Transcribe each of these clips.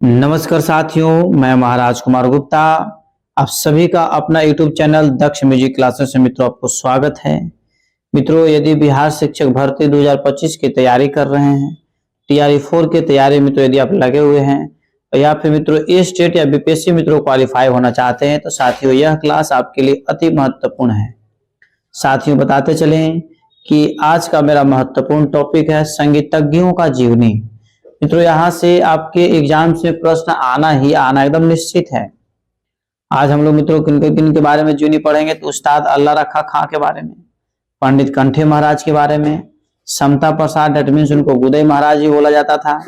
नमस्कार साथियों, मैं महाराज कुमार गुप्ता। आप सभी का अपना YouTube चैनल दक्ष म्यूजिक क्लासेस में मित्रों आपको स्वागत है। मित्रों, यदि बिहार शिक्षक भर्ती 2025 की तैयारी कर रहे हैं, TRE 4 की तैयारी मित्रों यदि आप लगे हुए हैं या फिर मित्रों ए स्टेट या BPSC मित्रों क्वालिफाई होना चाहते हैं तो साथियों यह क्लास आपके लिए अति महत्वपूर्ण है। साथियों बताते चलें कि आज का मेरा महत्वपूर्ण टॉपिक है संगीतज्ञों का जीवनी। मित्रों यहाँ से आपके एग्जाम से प्रश्न आना ही आना एकदम निश्चित है। आज हम लोग मित्रों किन के बारे में जीवनी पढ़ेंगे तो उस्ताद अल्लाह रखा खां के बारे में, पंडित कंठे महाराज के बारे में, समता प्रसाद डेट मीन्स उनको गुदई महाराज भी बोला जाता था,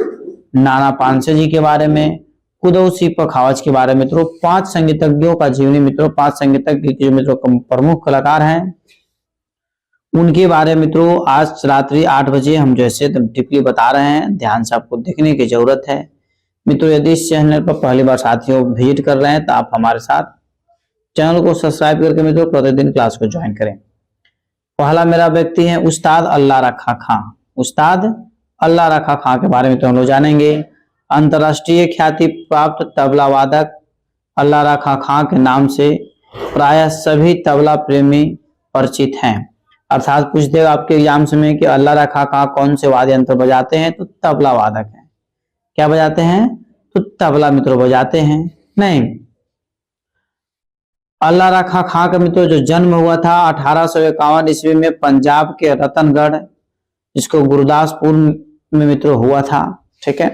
नाना पानसे जी के बारे में, कुदौ सिंह पखावज के बारे में। मित्रों 5 संगीतज्ञों का जीवनी, मित्रों 5 संगीतज्ञ जो मित्रों प्रमुख कलाकार हैं उनके बारे में मित्रों आज रात्रि 8 बजे हम जैसे डीपली बता रहे हैं, ध्यान से आपको देखने की जरूरत है। मित्रों यदि इस चैनल पर पहली बार साथियों विजिट कर रहे हैं तो आप हमारे साथ चैनल को सब्सक्राइब करके मित्रों प्रतिदिन क्लास को ज्वाइन करें। पहला मेरा व्यक्ति है उस्ताद अल्लाह रखा खां। उस्ताद अल्लाह रखा खां के बारे में तो हम लोग जानेंगे। अंतरराष्ट्रीय ख्याति प्राप्त तबला वादक अल्लाह रखा खां के नाम से प्रायः सभी तबला प्रेमी परिचित हैं। अर्थात पूछ देगा आपके एग्जाम में कि अल्लाह रखा खां कौन से वाद्य यंत्र बजाते हैं तो तबला वादक है। क्या बजाते हैं तो तबला मित्रों बजाते हैं। नहीं, अल्लाह रखा खां का मित्रों जो जन्म हुआ था 1851 ईस्वी में पंजाब के रतनगढ़, जिसको गुरदासपुर में मित्रों हुआ था। ठीक है,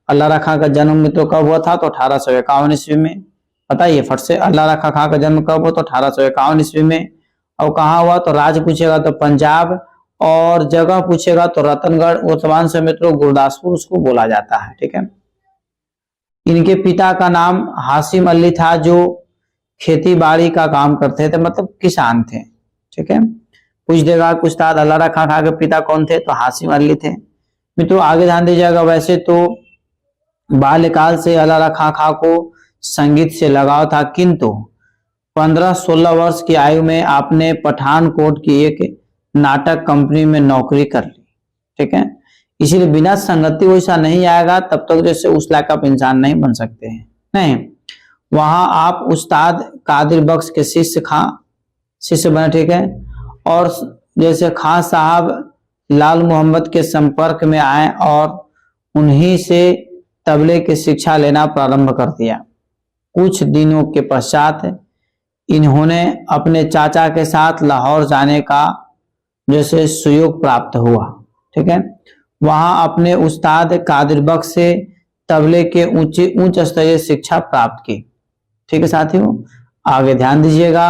अल्लाह रखा का जन्म मित्रों कब हुआ था तो 1851 ईस्वी में। बताइए फट से, अल्लाह रखा खां का जन्म कब हुआ तो 1851 ईस्वी में। और कहाँ हुआ तो राज्य पूछेगा तो पंजाब, और जगह पूछेगा तो रतनगढ़, वर्तमान से मित्रों गुरदासपुर उसको बोला जाता है। ठीक है, इनके पिता का नाम हाशिम अली था जो खेती बाड़ी का काम करते थे, मतलब किसान थे। ठीक है, पूछ देगा उस्ताद अल्लाह रखा खां के पिता कौन थे तो हाशिम अली थे। मित्रों आगे ध्यान दीजिएगा, वैसे तो बाल्यकाल से अल्लाह रखा खां को संगीत से लगाव था, किंतु 15-16 वर्ष की आयु में आपने पठानकोट की एक नाटक कंपनी में नौकरी कर ली। ठीक है, इसीलिए बिना संगति वैसा नहीं आएगा तब तक जैसे उस लायक आप इंसान नहीं बन सकते हैं। नहीं, वहां आप उस्ताद कादिर बख्श के शिष्य बने। ठीक है, और जैसे खां साहब लाल मोहम्मद के संपर्क में आए और उन्हीं से तबले की शिक्षा लेना प्रारंभ कर दिया। कुछ दिनों के पश्चात इन्होंने अपने चाचा के साथ लाहौर जाने का जैसे सुयोग प्राप्त हुआ। ठीक है, वहां अपने उस्ताद कादिर बख्श से तबले के उच्च स्तरीय शिक्षा प्राप्त की। ठीक है साथियों, आगे ध्यान दीजिएगा।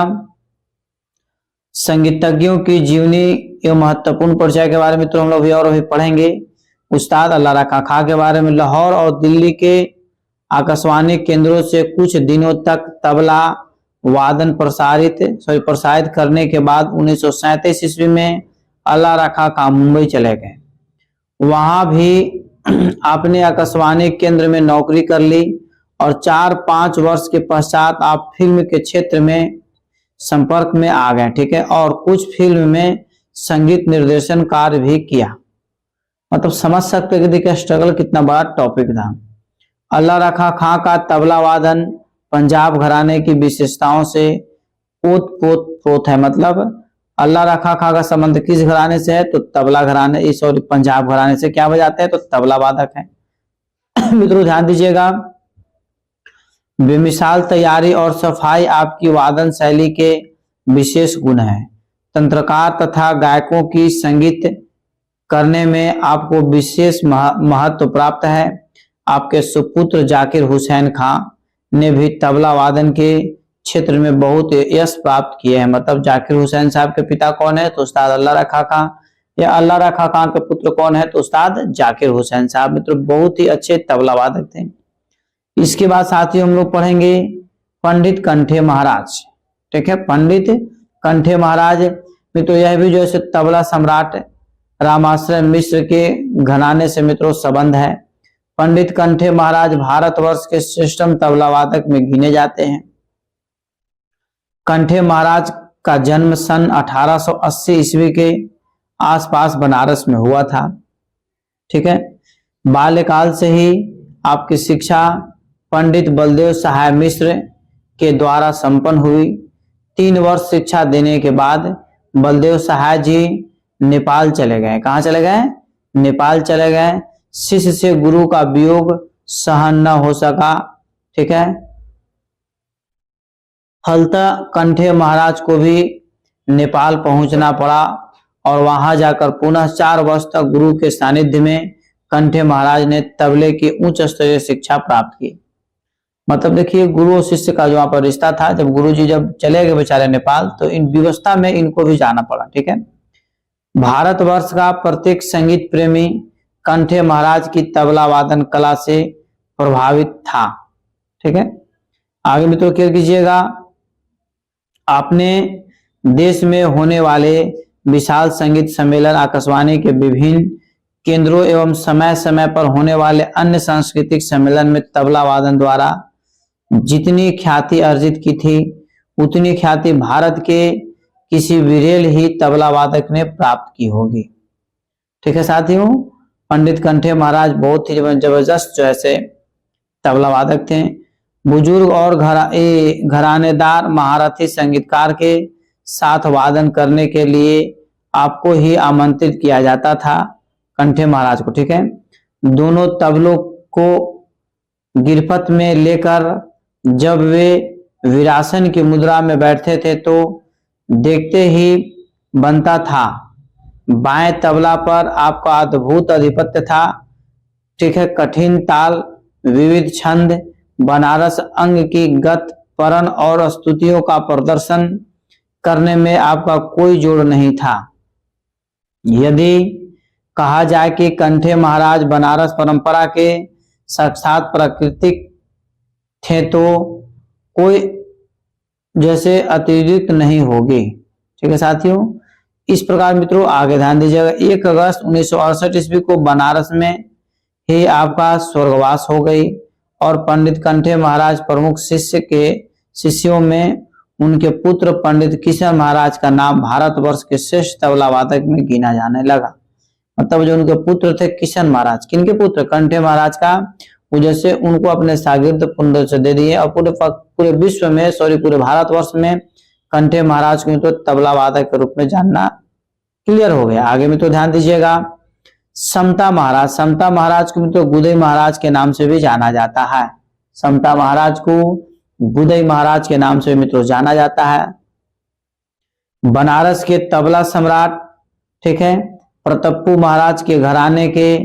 संगीतज्ञों की जीवनी एवं महत्वपूर्ण परिचय के बारे में तो हम लोग और भी पढ़ेंगे। उस्ताद अल्लाह रखा खां के बारे में लाहौर और दिल्ली के आकाशवाणी केंद्रों से कुछ दिनों तक तबला वादन प्रसारित करने के बाद 1937 ईस्वी में अल्लाह रखा खां मुंबई चले गए। वहां भी आपने आकाशवाणी केंद्र में नौकरी कर ली और 4-5 वर्ष के पश्चात आप फिल्म के क्षेत्र में संपर्क में आ गए। ठीक है, और कुछ फिल्म में संगीत निर्देशन कार्य भी किया। मतलब समझ सकते हैं कि स्ट्रगल कितना बड़ा टॉपिक था। अल्लाह रखा खां का तबला वादन पंजाब घराने की विशेषताओं से ओत-प्रोत है। मतलब अल्लाह रखा खां का संबंध किस घराने से है तो तबला घराने, सॉरी पंजाब घराने से। क्या बजाते हैं तो तबला वादक है। मित्रों ध्यान दीजिएगा, बेमिसाल तैयारी और सफाई आपकी वादन शैली के विशेष गुण है। तंत्रकार तथा गायकों की संगीत करने में आपको विशेष महत्व प्राप्त है। आपके सुपुत्र जाकिर हुसैन खां ने भी तबला वादन के क्षेत्र में बहुत यश प्राप्त किए हैं। मतलब जाकिर हुसैन साहब के पिता कौन है तो उस्ताद अल्लाह रखा खां, या अल्लाह रखा खां के पुत्र कौन है तो उस्ताद जाकिर हुसैन साहब। मित्रों बहुत ही अच्छे तबला वादक थे। इसके बाद साथियों हम लोग पढ़ेंगे पंडित कंठे महाराज। ठीक है, पंडित कंठे महाराज मित्रों यह भी जो है तबला सम्राट रामाश्रय मिश्र के घराने से मित्रों संबंध है। पंडित कंठे महाराज भारतवर्ष के श्रेष्ठतम तबला वादक में गिने जाते हैं। कंठे महाराज का जन्म सन 1880 ईस्वी के आसपास बनारस में हुआ था। ठीक है, बाल्यकाल से ही आपकी शिक्षा पंडित बलदेव सहाय मिश्र के द्वारा संपन्न हुई। 3 वर्ष शिक्षा देने के बाद बलदेव सहाय जी नेपाल चले गए। कहाँ चले गए? नेपाल चले गए। शिष्य से गुरु का वियोग सहन न हो सका। ठीक है, फलतः कंठे महाराज को भी नेपाल पहुंचना पड़ा और वहां जाकर पुनः 4 वर्ष तक गुरु के सानिध्य में कंठे महाराज ने तबले की उच्च स्तरीय शिक्षा प्राप्त की। मतलब देखिए, गुरु और शिष्य का जो वहां पर रिश्ता था, जब गुरु जी जब चले गए बेचारे नेपाल, तो इन व्यवस्था में इनको भी जाना पड़ा। ठीक है, भारतवर्ष का प्रत्येक संगीत प्रेमी कंठे महाराज की तबला वादन कला से प्रभावित था। ठीक है, आगे मित्रों क्लियर कीजिएगा। आपने देश में होने वाले विशाल संगीत सम्मेलन, आकाशवाणी के विभिन्न केंद्रों एवं समय समय पर होने वाले अन्य सांस्कृतिक सम्मेलन में तबला वादन द्वारा जितनी ख्याति अर्जित की थी, उतनी ख्याति भारत के किसी विरेल ही तबला वादक ने प्राप्त की होगी। ठीक है साथियों, पंडित कंठे महाराज बहुत ही जबरदस्त जो ऐसे तबला वादक थे। बुजुर्ग और घरानेदार महारथी संगीतकार के साथ वादन करने के लिए आपको ही आमंत्रित किया जाता था, कंठे महाराज को। ठीक है, दोनों तबलों को गिरफत में लेकर जब वे वीरासन की मुद्रा में बैठते थे तो देखते ही बनता था। बाएं तबला पर आपका अद्भुत आधिपत्य था। ठीक है, कठिन ताल, विविध छंद, बनारस अंग की गत, परण और स्तुतियों का प्रदर्शन करने में आपका कोई जोड़ नहीं था। यदि कहा जाए कि कंठे महाराज बनारस परंपरा के साक्षात प्राकृतिक थे तो कोई जैसे अतिरिक्त नहीं होगी। ठीक है साथियों, इस प्रकार मित्रों आगे ध्यान दीजिएगा। 1 अगस्त 1968 ईस्वी को बनारस में ही आपका स्वर्गवास हो गई और पंडित कंठे महाराज प्रमुख शिष्यों में उनके पुत्र पंडित किशन महाराज का नाम भारतवर्ष के श्रेष्ठ तबला वादक में गिना जाने लगा। मतलब जो उनके पुत्र थे किशन महाराज, किनके पुत्र? कंठे महाराज का, वो जैसे उनको अपने शागिर्द पुण्य से दे दिए और पूरे विश्व में, पूरे भारतवर्ष में कंठे महाराज को तो तबला वादक के रूप में जानना क्लियर हो गया। आगे में तो ध्यान दीजिएगा। समता महाराज को तो गुदई महाराज के नाम से भी जाना जाता है। समता महाराज को गुदई महाराज के नाम से मित्रों जाना जाता है। बनारस के तबला सम्राट, ठीक है, प्रतापू महाराज के घराने के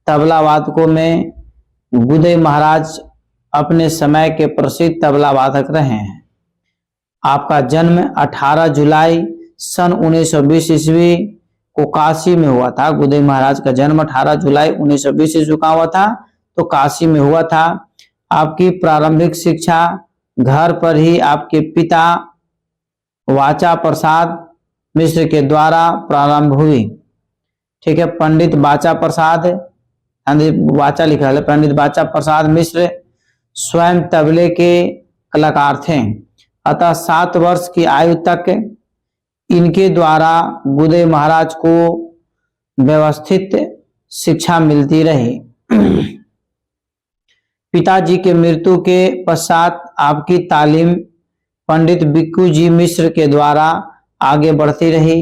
तबला वादकों में गुदई महाराज अपने समय के प्रसिद्ध तबला वादक रहे हैं। आपका जन्म 18 जुलाई सन 1920 ईस्वी को काशी में हुआ था। गुदई महाराज का जन्म 18 जुलाई 1920 ईस्वी का हुआ था, तो काशी में हुआ था। आपकी प्रारंभिक शिक्षा घर पर ही आपके पिता वाचा प्रसाद मिश्र के द्वारा प्रारंभ हुई। ठीक है, पंडित वाचा प्रसाद, वाचा लिखा है, पंडित वाचा प्रसाद मिश्र स्वयं तबले के कलाकार थे, अतः 7 वर्ष की आयु तक इनके द्वारा गुदई महाराज को व्यवस्थित शिक्षा मिलती रही। पिताजी के मृत्यु के पश्चात आपकी तालीम पंडित बिक्कू जी मिश्र के द्वारा आगे बढ़ती रही।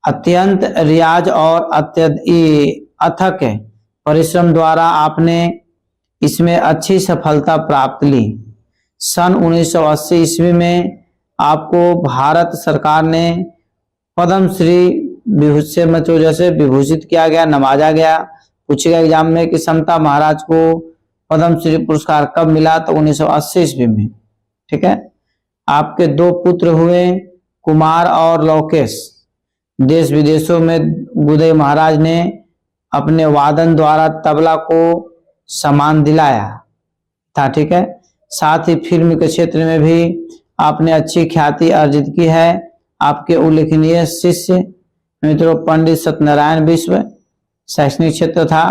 अत्यंत रियाज और अथक परिश्रम द्वारा आपने इसमें अच्छी सफलता प्राप्त ली। सन 1980 ईस्वी में आपको भारत सरकार ने पद्म श्री विभूषण जैसे विभूषित किया गया, नवाजा गया। पूछेगा एग्जाम में कि समता महाराज को पद्म श्री पुरस्कार कब मिला, तो 1980 ईस्वी में। ठीक है, आपके 2 पुत्र हुए, कुमार और लौकेश। देश विदेशों में गुदई महाराज ने अपने वादन द्वारा तबला को सम्मान दिलाया था। ठीक है, साथ ही फिल्म के क्षेत्र में भी आपने अच्छी ख्याति अर्जित की है। आपके उल्लेखनीय शिष्य मित्रों पंडित सत्यनारायण मिश्र शैक्षणिक क्षेत्र था,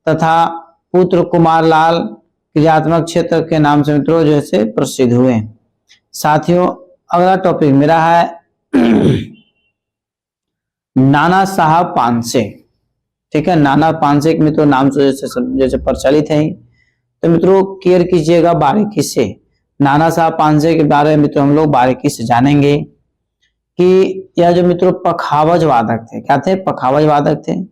तथा पुत्र कुमार लाल क्रियात्मक क्षेत्र के नाम से मित्रों जैसे प्रसिद्ध हुए। साथियों, अगला टॉपिक मेरा है नाना साहब पानसे। ठीक है, नाना पानसे के मित्रों नाम से जैसे प्रचलित है। तो मित्रों केयर कीजिएगा बारीकी से। नाना साहब पांसे के बारे में मित्रों हम लोग बारीकी से जानेंगे कि यह जो मित्रों पखावज वादक थे, क्या थे? पखावज वादक थे।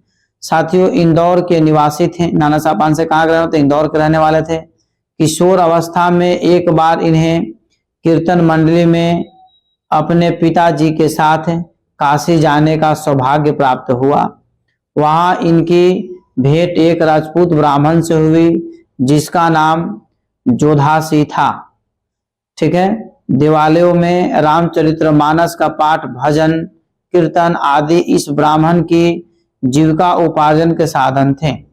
साथियों इंदौर के निवासी थे। नाना साहब पांसे कहाँ के रहने थे? इंदौर के रहने वाले थे। किशोर अवस्था में एक बार इन्हें कीर्तन मंडली में अपने पिताजी के साथ काशी जाने का सौभाग्य प्राप्त हुआ। वहां इनकी भेंट एक राजपूत ब्राह्मण से हुई जिसका नाम जोधासी था। ठीक है। दिवालियों में रामचरितमानस का पाठ, भजन, कीर्तन आदि इस ब्राह्मण की जीविका उपार्जन के साधन थे।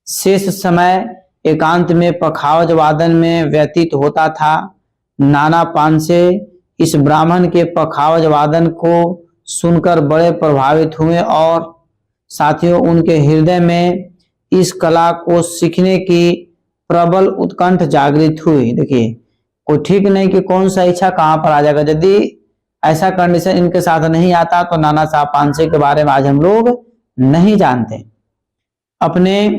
शेष समय एकांत में पखावज वादन में व्यतीत होता था। नाना पांसे इस ब्राह्मण के पखावज वादन को सुनकर बड़े प्रभावित हुए और साथियों उनके हृदय में इस कला को सीखने की प्रबल उत्कंठ जागृत हुई। देखिए कोई ठीक नहीं कि कौन सा इच्छा कहां पर आ जाएगा। यदि ऐसा कंडीशन इनके साथ नहीं आता तो नाना साहब पांसे के बारे में आज हम लोग नहीं जानते। अपने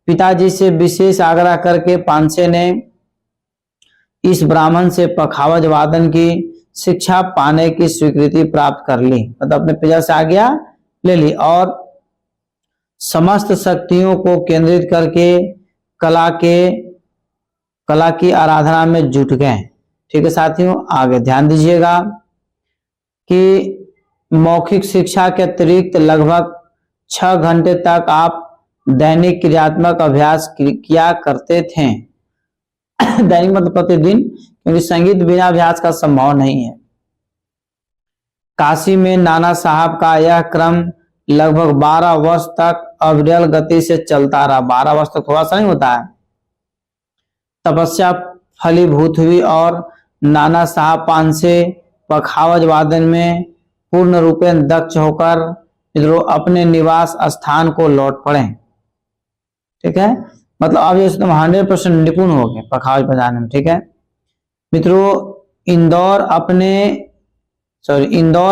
पिताजी से विशेष आग्रह करके पांसे ने इस ब्राह्मण से पखावज वादन की शिक्षा पाने की स्वीकृति प्राप्त कर ली। मतलब अपने पिता से आज्ञा ले ली और समस्त शक्तियों को केंद्रित करके कला की आराधना में जुट गए। ठीक है साथियों, आगे ध्यान दीजिएगा कि मौखिक शिक्षा के अतिरिक्त लगभग 6 घंटे तक आप दैनिक क्रियात्मक अभ्यास किया करते थे। दैनिक मतलब प्रतिदिन, क्योंकि संगीत बिना अभ्यास का संभव नहीं है। काशी में नाना साहब का यह क्रम लगभग 12 वर्ष तक अविरल गति से चलता रहा। 12 वर्ष तक थोड़ा सा नहीं होता है। तपस्या फलीभूत हुई और नाना साहब पांसे पखावज वादन में पूर्ण रूपेण दक्ष होकर मित्रों अपने निवास स्थान को लौट पड़े। ठीक है, मतलब अब ये तुम 100% निपुण हो गए पखावज बजाने में। ठीक है मित्रों, इंदौर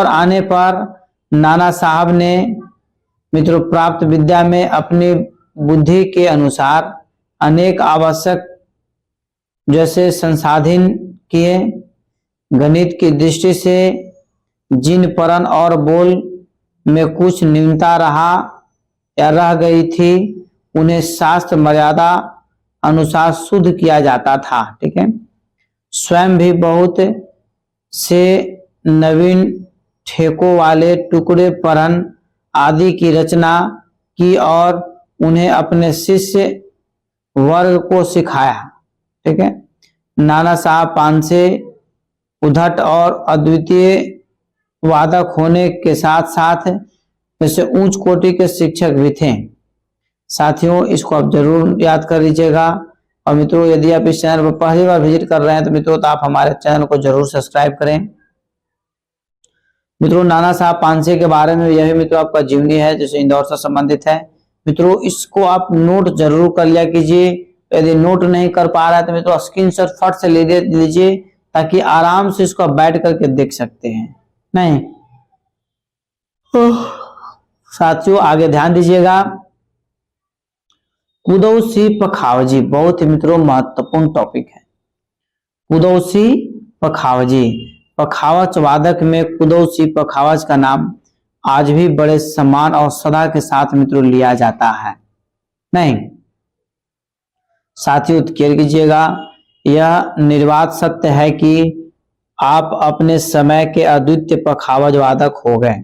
आने पर नाना साहब ने मित्रों प्राप्त विद्या में अपनी बुद्धि के अनुसार अनेक आवश्यक जैसे संसाधन किए। गणित की दृष्टि से जिन परण और बोल में कुछ न्यूनता रह गई थी उन्हें शास्त्र मर्यादा अनुसार शुद्ध किया जाता था। ठीक है, स्वयं भी बहुत से नवीन ठेकों वाले टुकड़े परण आदि की रचना की और उन्हें अपने शिष्य वर्ग को सिखाया। ठीक है, नाना साहब पांसे उद्धट और अद्वितीय वादक होने के साथ साथ वैसे उच्च कोटि के शिक्षक भी थे। साथियों इसको आप जरूर याद कर लीजिएगा। और मित्रों यदि आप इस चैनल पर पहली बार विजिट कर रहे हैं तो मित्रों तो आप हमारे चैनल को जरूर सब्सक्राइब करें। मित्रों नाना साहब पांसे के बारे में यह मित्रों आपका जीवनी है जैसे इंदौर से संबंधित है। मित्रों इसको आप नोट जरूर कर लिया कीजिए। यदि नोट नहीं कर पा रहा है तो मित्रों स्क्रीनशॉट फट से ले लीजिए ताकि आराम से इसको बैठ करके देख सकते हैं। नहीं साथियों आगे ध्यान दीजिएगा। कुदौसी पखावजी बहुत ही मित्रों महत्वपूर्ण टॉपिक है। कुदौसी पखावजी, पखावज वादक में कुदौसी पखावज का नाम आज भी बड़े सम्मान और सदा के साथ मित्रों लिया जाता है। नहीं साथियों केयर कीजिएगा, यह निर्वात सत्य है कि आप अपने समय के अद्वितीय पखावज वादक हो गए।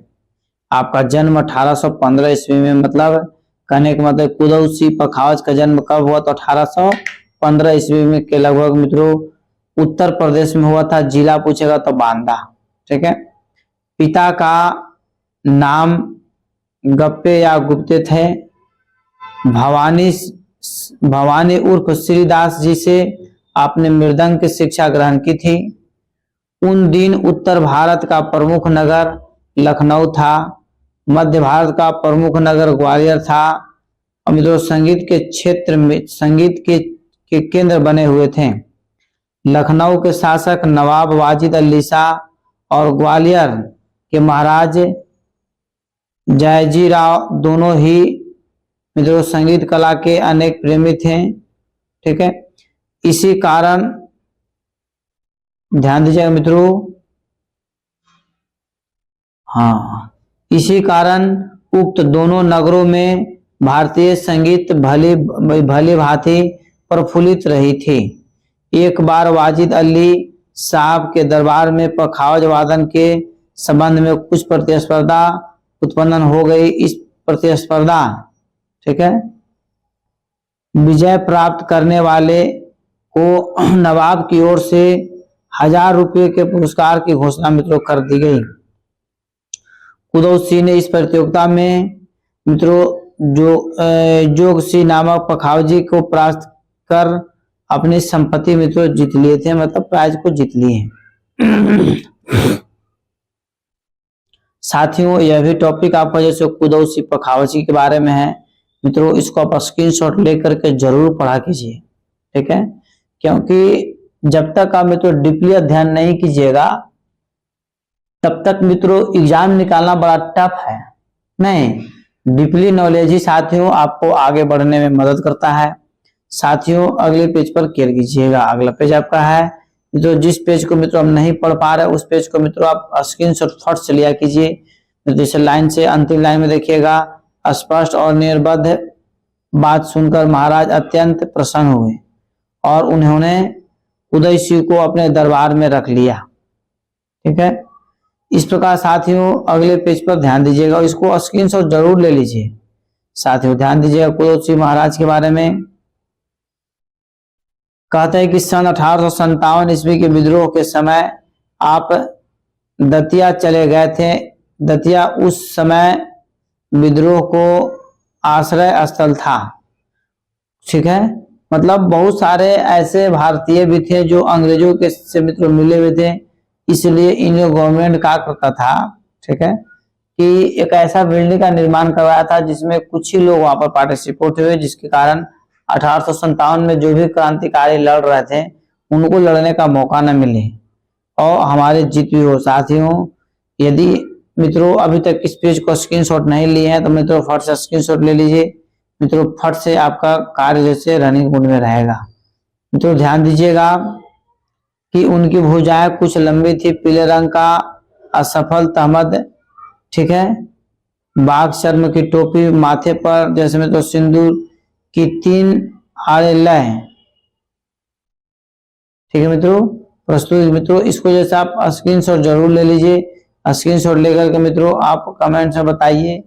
आपका जन्म 1815 ईस्वी में, मतलब कहने का मतलब कुदौसी पखावज का जन्म कब हुआ? तो 1815 ईस्वी में के लगभग मित्रों उत्तर प्रदेश में हुआ था। जिला पूछेगा तो बांदा। ठीक है, पिता का नाम गप्पे या गुप्ते थे। भवानी उर्फ श्रीदास जी से आपने मृदंग की शिक्षा ग्रहण की थी। उन दिन उत्तर भारत का प्रमुख नगर लखनऊ था, मध्य भारत का प्रमुख नगर ग्वालियर था और मित्रों संगीत के क्षेत्र में संगीत के केंद्र बने हुए थे। लखनऊ के शासक नवाब वाजिद अली शाह और ग्वालियर के महाराज जयजी राव दोनों ही मित्रों संगीत कला के अनेक प्रेमी थे। ठीक है, इसी कारण ध्यान दीजिएगा मित्रों, हाँ, इसी कारण उक्त दोनों नगरों में भारतीय संगीत भली भांति प्रफुल्लित रही थी। एक बार वाजिद अली साहब के दरबार में पखावज वादन के संबंध में कुछ प्रतिस्पर्धा उत्पन्न हो गई। इस प्रतिस्पर्धा, ठीक है, विजय प्राप्त करने वाले को नवाब की ओर से 1000 रुपये के पुरस्कार की घोषणा मित्रों कर दी गई। कुदौत सिंह ने इस प्रतियोगिता में मित्रों जोग सिंह नामक पखावजी को परास्त कर अपनी संपत्ति मित्रों जीत लिए थे, मतलब प्राइज को जीत लिए हैं। साथियों, यह भी टॉपिक आपका जैसे कुदौत सिंह पखावजी के बारे में है मित्रों, इसको आप स्क्रीनशॉट लेकर के जरूर पढ़ा कीजिए, ठीक है, क्योंकि जब तक आप मित्रों डीपली अध्ययन नहीं कीजिएगा तब तक मित्रों एग्जाम निकालना बड़ा टफ है। नहीं, डीपली नॉलेज ही साथियों आपको आगे बढ़ने में मदद करता है। साथियों, अगले पेज पर क्लियर कीजिएगा। अगला पेज आपका है मित्रों, जिस पेज को मित्रों हम नहीं पढ़ पा रहे उस पेज को मित्रों आप स्क्रीनशॉट फट से लिया कीजिए। जैसे लाइन से अंतिम लाइन में देखिएगा, स्पष्ट और निर्बद्ध बात सुनकर महाराज अत्यंत प्रसन्न हुए और उन्होंने उदय सिंह को अपने दरबार में रख लिया। ठीक है, इस प्रकार साथियों अगले पेज पर ध्यान दीजिएगा, इसको स्क्रीनशॉट जरूर ले लीजिए। साथियों ध्यान दीजिएगा कुदौत सिंह महाराज के बारे में। कहते हैं कि सन 1857 ईस्वी के विद्रोह के समय आप दतिया चले गए थे। दतिया उस समय विद्रोह को आश्रय स्थल था। ठीक है, मतलब बहुत सारे ऐसे भारतीय भी थे जो अंग्रेजों के से मित्रों मिले हुए थे, इसलिए इन गवर्नमेंट क्या करता था, ठीक है, कि एक ऐसा बिल्डिंग का निर्माण करवाया था जिसमें कुछ ही लोग वहां पर पार्टिसिपेट हुए, जिसके कारण 1857 में जो भी क्रांतिकारी लड़ रहे थे उनको लड़ने का मौका न मिले और हमारे जीत भी हो। साथियों यदि मित्रों अभी तक इस पेज को स्क्रीनशॉट नहीं लिए हैं तो मित्रों फट से स्क्रीनशॉट ले लीजिए। मित्रों फट से आपका कार्य जैसे रनिंग मोड में रहेगा। मित्रों ध्यान दीजिएगा कि उनकी भुजाएं कुछ लंबी थी, पीले रंग का असफल तहमद, ठीक है, बाघ चर्म की टोपी, माथे पर जैसे मित्रों सिंदूर की 3 आड़े लय, ठीक है मित्रों प्रस्तुत। मित्रों इसको जैसे आप स्क्रीनशॉट जरूर ले लीजिए। स्क्रीनशॉट लेकर के मित्रों आप कमेंट में बताइए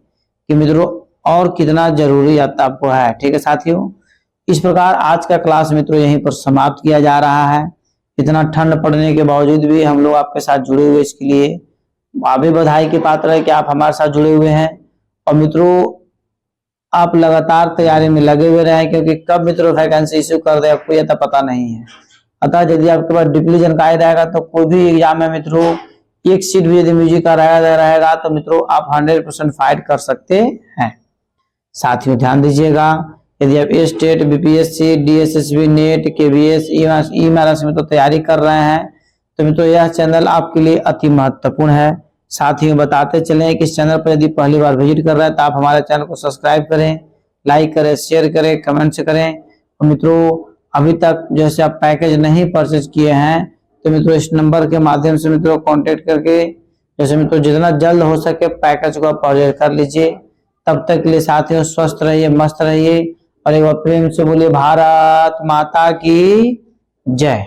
कि मित्रों और कितना जरूरी आपको है। ठीक है साथियों, इस प्रकार आज का क्लास मित्रों यहीं पर समाप्त किया जा रहा है। इतना ठंड पड़ने के बावजूद भी हम लोग आपके साथ जुड़े हुए, इसके लिए आप भी बधाई के पात्र है कि आप हमारे साथ जुड़े हुए हैं। और मित्रों आप लगातार तैयारी में लगे हुए रहे, क्योंकि कब मित्रों वैकेंसी इश्यू कर दे आपको यह तो पता नहीं है। अतः यदि आपके पास डीपली जानकारी रहेगा तो कोई भी एग्जाम में मित्रों एक सीट भी यदि म्यूजिक का रहेगा तो मित्रों आप 100% फाइट कर सकते हैं। साथियों ध्यान दीजिएगा, यदि आप state, BPSC, DSSB, NET, KVS, ई-मेंस में तो तैयारी कर रहे हैं तो मित्रों यह चैनल आपके लिए अति महत्वपूर्ण है। साथियों बताते चलें कि इस चैनल पर यदि पहली बार विजिट कर रहे हैं तो आप हमारे चैनल को सब्सक्राइब करें, लाइक करें, शेयर करें, कमेंट करें। और मित्रों अभी तक जैसे आप पैकेज नहीं परचेज किए हैं तो मित्रों इस नंबर के माध्यम से मित्रों कांटेक्ट करके जैसे मित्रों जितना जल्द हो सके पैकेज को परचेज कर लीजिए। तब तक के लिए साथियों स्वस्थ रहिए, मस्त रहिए और एक बार प्रेम से बोलिए भारत माता की जय।